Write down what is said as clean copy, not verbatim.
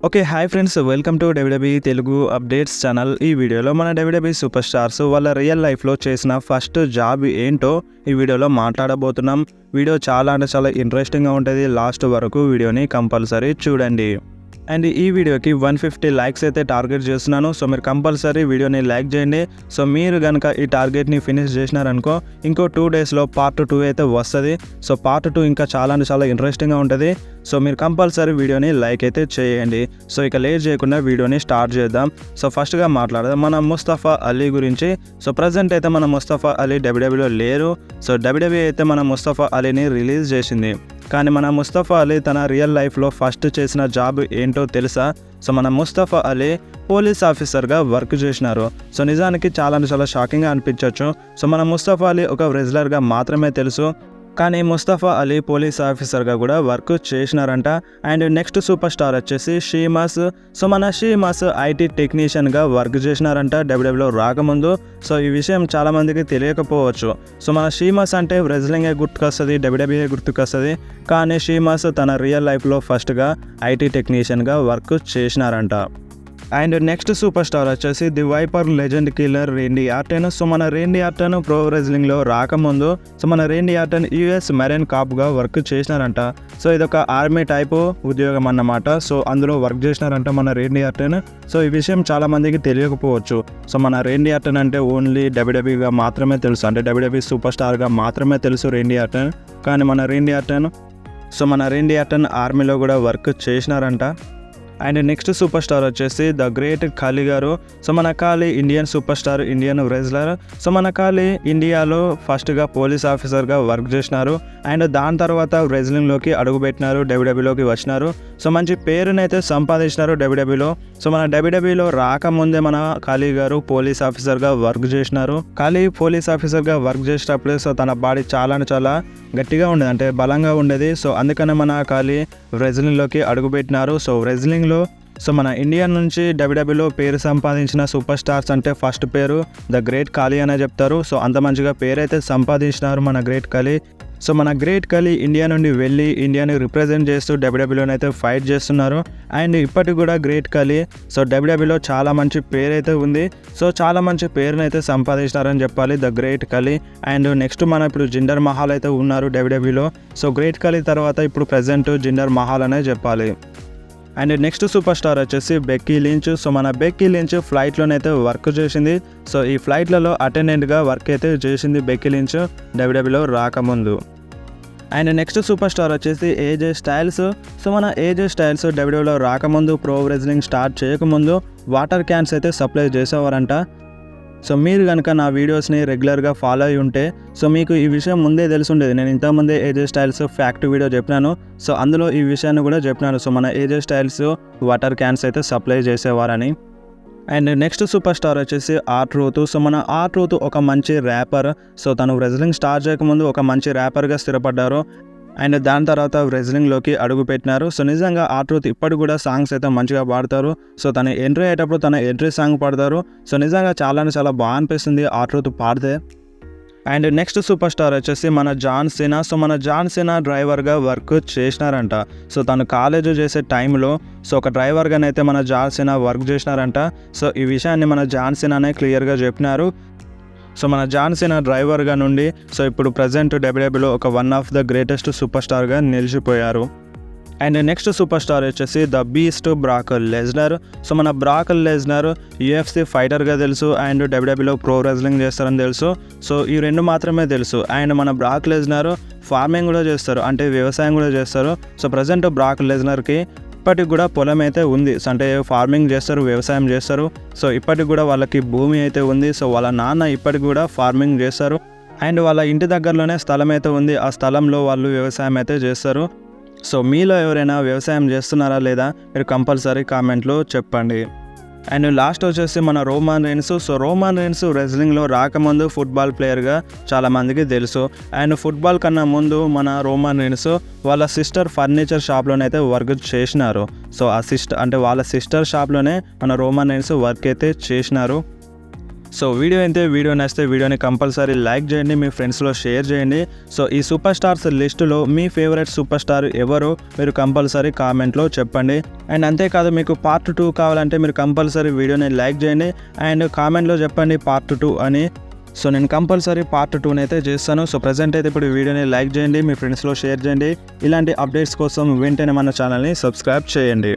Okay. Hi friends, welcome to WWE Telugu updates channel. ఈ వీడియోలో మన డబ్ల్యూడబ్ల్యూఈ సూపర్ స్టార్స్ వాళ్ళ రియల్ లైఫ్లో చేసిన ఫస్ట్ జాబ్ ఏంటో ఈ వీడియోలో మాట్లాడబోతున్నాం. వీడియో చాలా ఇంట్రెస్టింగ్గా ఉంటుంది. లాస్ట్ వరకు వీడియోని కంపల్సరీ చూడండి. అండ్ ఈ వీడియోకి 150 లైక్స్ అయితే టార్గెట్ చేస్తున్నాను. సో మీరు కంపల్సరీ వీడియోని లైక్ చేయండి. సో మీరు కనుక ఈ టార్గెట్ని ఫినిష్ చేసినారనుకో ఇంకో 2 డేస్లో పార్ట్ 2 అయితే వస్తుంది. సో పార్ట్ 2 ఇంకా చాలా ఇంట్రెస్టింగ్గా ఉంటుంది. సో మీరు కంపల్సరీ వీడియోని లైక్ అయితే చేయండి. సో ఇక లేట్ చేయకుండా వీడియోని స్టార్ట్ చేద్దాం. సో ఫస్ట్గా మాట్లాడదాం మన ముస్తఫా అలీ గురించి. సో ప్రజెంట్ అయితే మన ముస్తఫా అలీ డబ్ల్యూడబ్ల్యూలో లేరు. సో డబ్ల్యూడబ్ల్యూ అయితే మన ముస్తఫా అలీని రిలీజ్ చేసింది. కానీ మన ముస్తఫా అలీ తన రియల్ లైఫ్లో ఫస్ట్ చేసిన జాబ్ ఏంటో తెలుసా? సో మన ముస్తఫా అలీ పోలీస్ ఆఫీసర్గా వర్క్ చేసినారు. సో నిజానికి చాలా షాకింగ్గా అనిపించవచ్చు. సో మన ముస్తఫా అలీ ఒక రెజ్లర్గా మాత్రమే తెలుసు, కానీ ముస్తఫా అలీ పోలీస్ ఆఫీసర్గా కూడా వర్క్ చేసినారంట. అండ్ నెక్స్ట్ సూపర్ స్టార్ వచ్చేసి షీమాస్. సో మన షీమాస్ ఐటీ టెక్నీషియన్గా వర్క్ చేసినారంట డబ్ల్యూడబ్ల్యూలో రాకముందు. సో ఈ విషయం చాలామందికి తెలియకపోవచ్చు. సో మన షీమాస్ అంటే రెజ్లింగే గుర్తుకొస్తుంది, డబ్ల్యూడబ్ల్యూఏ గుర్తుకొస్తుంది. కానీ షీమాస్ తన రియల్ లైఫ్లో ఫస్ట్గా ఐటీ టెక్నీషియన్గా వర్క్ చేసినారంట. అండ్ నెక్స్ట్ సూపర్ స్టార్ వచ్చేసి the viper legend killer Randy Orton. So మన రేండీ ఆర్టన్ ప్రో రెజ్లింగ్లో రాకముందు సో మన రేండీ ఆర్టన్ యుఎస్ మెరైన్ కాప్గా వర్క్ చేసినారంట. సో ఇదొక ఆర్మీ టైపు ఉద్యోగం అన్నమాట. సో అందులో వర్క్ చేసినారంట మన రేండీ ఆర్టన్. సో ఈ విషయం చాలామందికి తెలియకపోవచ్చు. సో మన రేండీ ఆర్టన్ అంటే ఓన్లీ డబ్ల్యూడబ్ల్యూగా మాత్రమే తెలుసు, అంటే డబ్ల్యూడబ్ల్యూ సూపర్ స్టార్గా మాత్రమే తెలుసు రేండీ ఆర్టన్. కానీ మన రేండీ ఆర్టన్ ఆర్మీలో కూడా వర్క్ చేసినారంట. అండ్ నెక్స్ట్ సూపర్ స్టార్ వచ్చేసి ద గ్రేట్ ఖాళీ గారు. సో మన Khali Indian super star, Indian wrestler. So మన ఖాళీ ఇండియాలో ఫస్ట్గా పోలీస్ ఆఫీసర్గా వర్క్ చేసినారు. అండ్ దాని తర్వాత రెజ్లింగ్లోకి అడుగుపెట్టినారు, డబ్ల్యూడబ్ల్యూలోకి వచ్చినారు. సో మంచి పేరునైతే సంపాదించినారు డబ్ల్యూడబ్ల్యూలో. సో మన డబ్ల్యూడబ్ల్యూలో రాకముందే మన ఖాళీ గారు పోలీస్ ఆఫీసర్గా వర్క్ చేసినారు. ఖాళీ పోలీస్ ఆఫీసర్గా వర్క్ చేసేటప్పుడు సో తన బాడీ చాలా గట్టిగా ఉండేది, అంటే బలంగా ఉండేది. సో అందుకనే మన ఖాళీ రెజ్లింగ్లోకి అడుగుపెట్టినారు. సో రెజ్లింగ్లో సో మన ఇండియా నుంచి డబ్ల్యూడబ్ల్యూలో పేరు సంపాదించిన సూపర్ స్టార్స్ అంటే ఫస్ట్ పేరు ద గ్రేట్ ఖాళీ అనే చెప్తారు. సో అంత మంచిగా పేరైతే సంపాదించినారు మన గ్రేట్ ఖాళీ. సో మన గ్రేట్ ఖాళీ ఇండియా నుండి వెళ్ళి ఇండియాని రిప్రజెంట్ చేస్తూ డబ్ల్యూడబ్ల్యూని అయితే ఫైట్ చేస్తున్నారు. అండ్ ఇప్పటికి కూడా గ్రేట్ ఖాళీ సో డబ్ల్యూడబ్ల్యూలో చాలా మంచి పేరు అయితే ఉంది. సో చాలా మంచి పేరుని అయితే సంపాదించినారని చెప్పాలి ద గ్రేట్ ఖాళీ. అండ్ నెక్స్ట్ మన ఇప్పుడు జిందర్ మహల్ అయితే ఉన్నారు డబ్ల్యూడబ్ల్యూలో. సో గ్రేట్ ఖాళీ తర్వాత ఇప్పుడు ప్రజెంట్ జిందర్ మహల్ అనే చెప్పాలి. అండ్ నెక్స్ట్ సూపర్ స్టార్ వచ్చేసి బెక్కీ లించ్. సో మన బెక్కీ లించ్ ఫ్లైట్లోనైతే వర్క్ చేసింది. సో ఈ ఫ్లైట్లలో అటెండెంట్గా వర్క్ అయితే చేసింది బెక్కీ లించ్ డబ్ల్యూడబ్ల్యూలో రాకముందు. అండ్ నెక్స్ట్ సూపర్ స్టార్ వచ్చేసి ఏజే స్టైల్స్. సో మన ఏజే స్టైల్స్ డబ్ల్యూడబ్ల్యూలో రాకముందు ప్రో రెజ్లింగ్ స్టార్ట్ చేయకముందు వాటర్ క్యాన్స్ అయితే సప్లై చేసేవారంట. సో మీరు కనుక నా వీడియోస్ని రెగ్యులర్గా ఫాలో అయి ఉంటే సో మీకు ఈ విషయం ముందే తెలిసి ఉండేది. నేను ఇంతకుముందే ఏజే స్టైల్స్ ఫ్యాక్ట్ వీడియో చెప్పినాను. సో అందులో ఈ విషయాన్ని కూడా చెప్పినాను. సో మన ఏజే స్టైల్స్ వాటర్ క్యాన్స్ అయితే సప్లై చేసేవారని. అండ్ నెక్స్ట్ సూపర్ స్టార్ వచ్చేసి R-Truth. సో మన R-Truth ఒక మంచి ర్యాపర్. సో తను రెజ్లింగ్ స్టార్ట్ చేయకముందు ఒక మంచి ర్యాపర్గా స్థిరపడ్డారు. అండ్ దాని తర్వాత రెజ్లింగ్లోకి అడుగు పెట్టినారు. సో నిజంగా R-Truth ఇప్పటికి కూడా సాంగ్స్ అయితే మంచిగా పాడతారు. సో తను ఎంట్రీ అయ్యేటప్పుడు తన ఎంట్రీ సాంగ్ పాడతారు. సో నిజంగా చాలా బాగా అనిపిస్తుంది R-Truth పాడితే. అండ్ నెక్స్ట్ సూపర్ స్టార్ వచ్చేసి మన జాన్ సినా. సో మన జాన్ సినా డ్రైవర్గా వర్క్ చేసినారంట. సో తను కాలేజ్ చేసే టైంలో సో ఒక డ్రైవర్గానైతే మన జాన్ సినా వర్క్ చేసినారంట. సో ఈ విషయాన్ని మన జాన్ సినానే క్లియర్గా చెప్పినారు. సో మన జాన్ సినా డ్రైవర్గా నుండి సో ఇప్పుడు ప్రజెంట్ డబ్ల్యూడబ్ల్యూలో ఒక one of the greatest super స్టార్గా నిలిచిపోయారు. అండ్ నెక్స్ట్ సూపర్ స్టార్ వచ్చేసి the beast Brock Lesnar. So మన బ్రాక్ లెజ్నర్ UFC ఫైటర్గా తెలుసు, అండ్ డబ్ల్యూడబ్ల్యూలో ప్రో రెజ్లింగ్ చేస్తారని తెలుసు. సో ఈ రెండు మాత్రమే తెలుసు. అండ్ మన బ్రాక్ లెజ్నర్ ఫార్మింగ్ కూడా చేస్తారు, అంటే వ్యవసాయం కూడా చేస్తారు. సో ప్రజెంట్ బ్రాక్ లెజ్నర్కి ఇప్పటికి కూడా పొలం అయితే ఉంది, అంటే ఫార్మింగ్ చేస్తారు, వ్యవసాయం చేస్తారు. సో ఇప్పటికి కూడా వాళ్ళకి భూమి అయితే ఉంది. సో వాళ్ళ నాన్న ఇప్పటికి కూడా ఫార్మింగ్ చేస్తారు. అండ్ వాళ్ళ ఇంటి దగ్గరలోనే స్థలం అయితే ఉంది, ఆ స్థలంలో వాళ్ళు వ్యవసాయం అయితే చేస్తారు. సో మీలో ఎవరైనా వ్యవసాయం చేస్తున్నారా లేదా మీరు కంపల్సరీ కామెంట్లో చెప్పండి. అండ్ లాస్ట్ వచ్చేసి మన Roman Reigns. So Roman Reigns రెజ్లింగ్లో రాకముందు ఫుట్బాల్ ప్లేయర్గా చాలామందికి తెలుసు. అండ్ ఫుట్బాల్ కన్నా ముందు మన రోమన్ రైన్స్ వాళ్ళ సిస్టర్ ఫర్నిచర్ షాప్లోనైతే వర్క్ చేసినారు. సో ఆ వాళ్ళ సిస్టర్ షాప్లోనే మన రోమన్ రైన్స్ వర్క్ అయితే చేసినారు. సో వీడియో నచ్చితే వీడియోని కంపల్సరీ లైక్ చేయండి, మీ ఫ్రెండ్స్లో షేర్ చేయండి. సో ఈ సూపర్ స్టార్స్ లిస్టులో మీ ఫేవరెట్ సూపర్ స్టార్ ఎవరో మీరు కంపల్సరీ కామెంట్లో చెప్పండి. అండ్ అంతేకాదు మీకు పార్ట్ 2 కావాలంటే మీరు కంపల్సరీ వీడియోని లైక్ చేయండి అండ్ కామెంట్లో చెప్పండి పార్ట్ 2 అని. సో నేను కంపల్సరీ పార్ట్ 2 అయితే చేస్తాను. సో ప్రజెంట్ అయితే ఇప్పుడు వీడియోని లైక్ చేయండి, మీ ఫ్రెండ్స్లో షేర్ చేయండి. ఇలాంటి అప్డేట్స్ కోసం వెంటనే మన ఛానల్ని సబ్స్క్రైబ్ చేయండి.